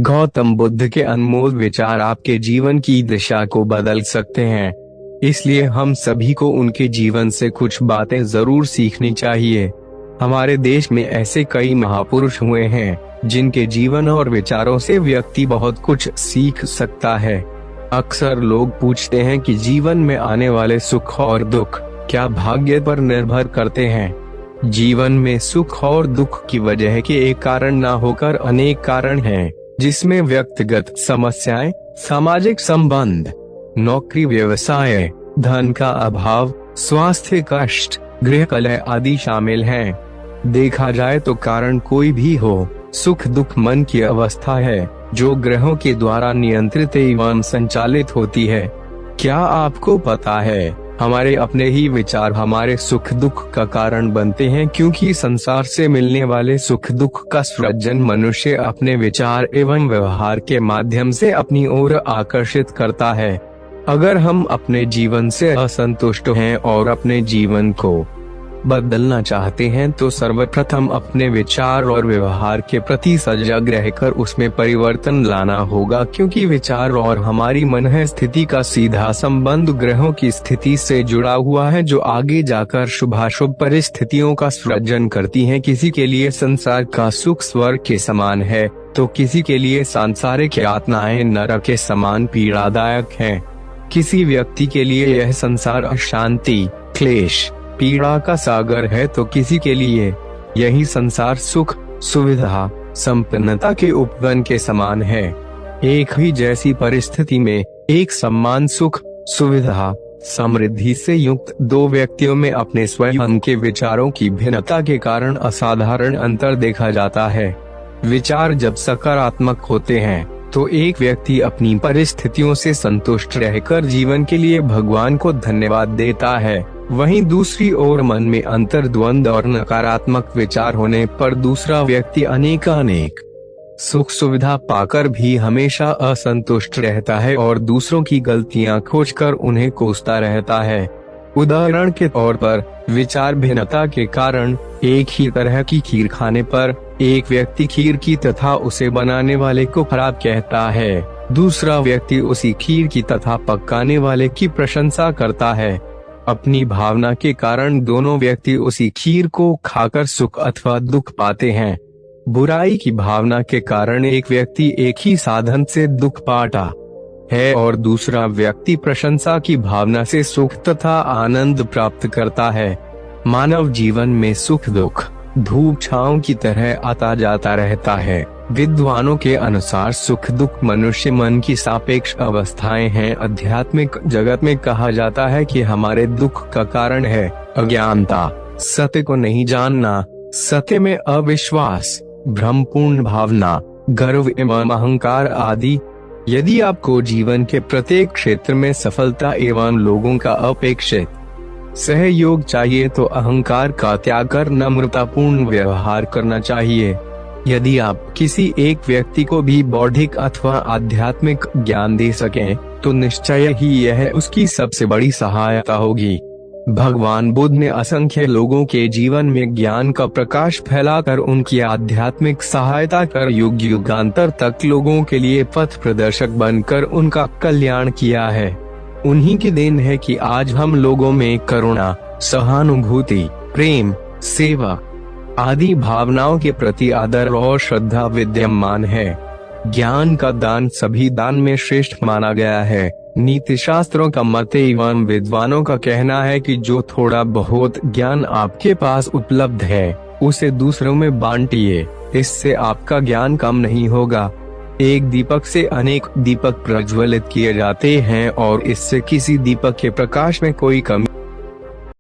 गौतम बुद्ध के अनमोल विचार आपके जीवन की दिशा को बदल सकते हैं, इसलिए हम सभी को उनके जीवन से कुछ बातें जरूर सीखनी चाहिए। हमारे देश में ऐसे कई महापुरुष हुए हैं जिनके जीवन और विचारों से व्यक्ति बहुत कुछ सीख सकता है। अक्सर लोग पूछते हैं कि जीवन में आने वाले सुख और दुख क्या भाग्य पर निर्भर करते हैं। जीवन में सुख और दुख की वजह के एक कारण न होकर अनेक कारण हैं, जिसमें व्यक्तिगत समस्याएं, सामाजिक संबंध, नौकरी, व्यवसाय, धन का अभाव, स्वास्थ्य कष्ट, गृह कलह आदि शामिल हैं। देखा जाए तो कारण कोई भी हो, सुख दुख मन की अवस्था है जो ग्रहों के द्वारा नियंत्रित एवं संचालित होती है। क्या आपको पता है, हमारे अपने ही विचार हमारे सुख दुख का कारण बनते हैं, क्योंकि संसार से मिलने वाले सुख दुख का सृजन मनुष्य अपने विचार एवं व्यवहार के माध्यम से अपनी ओर आकर्षित करता है। अगर हम अपने जीवन से असंतुष्ट हैं और अपने जीवन को बदलना चाहते हैं तो सर्वप्रथम अपने विचार और व्यवहार के प्रति सजग रहकर उसमें परिवर्तन लाना होगा, क्योंकि विचार और हमारी मन स्थिति का सीधा संबंध ग्रहों की स्थिति से जुड़ा हुआ है, जो आगे जाकर शुभाशुभ परिस्थितियों का सृजन करती हैं। किसी के लिए संसार का सुख स्वर्ग के समान है तो किसी के लिए सांसारिक यातनाएं नरक के समान पीड़ादायक हैं। किसी व्यक्ति के लिए यह संसार अशांति, क्लेश, पीड़ा का सागर है तो किसी के लिए यही संसार सुख, सुविधा, संपन्नता के उपवन के समान है। एक ही जैसी परिस्थिति में एक समान सुख, सुविधा, समृद्धि से युक्त दो व्यक्तियों में अपने स्वयं के विचारों की भिन्नता के कारण असाधारण अंतर देखा जाता है। विचार जब सकारात्मक होते हैं तो एक व्यक्ति अपनी परिस्थितियों से संतुष्ट रहकर जीवन के लिए भगवान को धन्यवाद देता है। वहीं दूसरी ओर मन में अंतर्द्वंद और नकारात्मक विचार होने पर दूसरा व्यक्ति अनेक सुख सुविधा पाकर भी हमेशा असंतुष्ट रहता है और दूसरों की गलतियां खोजकर उन्हें कोसता रहता है। उदाहरण के तौर पर, विचार भिन्नता के कारण एक ही तरह की खीर खाने पर एक व्यक्ति खीर की तथा उसे बनाने वाले को खराब कहता है, दूसरा व्यक्ति उसी खीर की तथा पकाने वाले की प्रशंसा करता है। अपनी भावना के कारण दोनों व्यक्ति उसी खीर को खाकर सुख अथवा दुख पाते हैं। बुराई की भावना के कारण एक व्यक्ति एक ही साधन से दुख पाता है और दूसरा व्यक्ति प्रशंसा की भावना से सुख तथा आनंद प्राप्त करता है। मानव जीवन में सुख दुख धूप छांव की तरह आता जाता रहता है। विद्वानों के अनुसार सुख दुख मनुष्य मन की सापेक्ष अवस्थाएं हैं। आध्यात्मिक जगत में कहा जाता है कि हमारे दुख का कारण है अज्ञानता, सत्य को नहीं जानना, सत्य में अविश्वास, भ्रमपूर्ण भावना, गर्व एवं अहंकार आदि। यदि आपको जीवन के प्रत्येक क्षेत्र में सफलता एवं लोगों का अपेक्षित सहयोग चाहिए तो अहंकार का त्याग कर नम्रतापूर्ण व्यवहार करना चाहिए। यदि आप किसी एक व्यक्ति को भी बौद्धिक अथवा आध्यात्मिक ज्ञान दे सकें तो निश्चय ही यह उसकी सबसे बड़ी सहायता होगी। भगवान बुद्ध ने असंख्य लोगों के जीवन में ज्ञान का प्रकाश फैलाकर उनकी आध्यात्मिक सहायता कर युग युगांतर तक लोगों के लिए पथ प्रदर्शक बनकर उनका कल्याण किया है। उन्हीं की देन है कि आज हम लोगों में करुणा, सहानुभूति, प्रेम, सेवा आदि भावनाओं के प्रति आदर और श्रद्धा विद्यमान है। ज्ञान का दान सभी दान में श्रेष्ठ माना गया है। नीति शास्त्रों का मत एवं विद्वानों का कहना है कि जो थोड़ा बहुत ज्ञान आपके पास उपलब्ध है उसे दूसरों में बांटिए, इससे आपका ज्ञान कम नहीं होगा। एक दीपक से अनेक दीपक प्रज्वलित किए जाते हैं और इससे किसी दीपक के प्रकाश में कोई कमी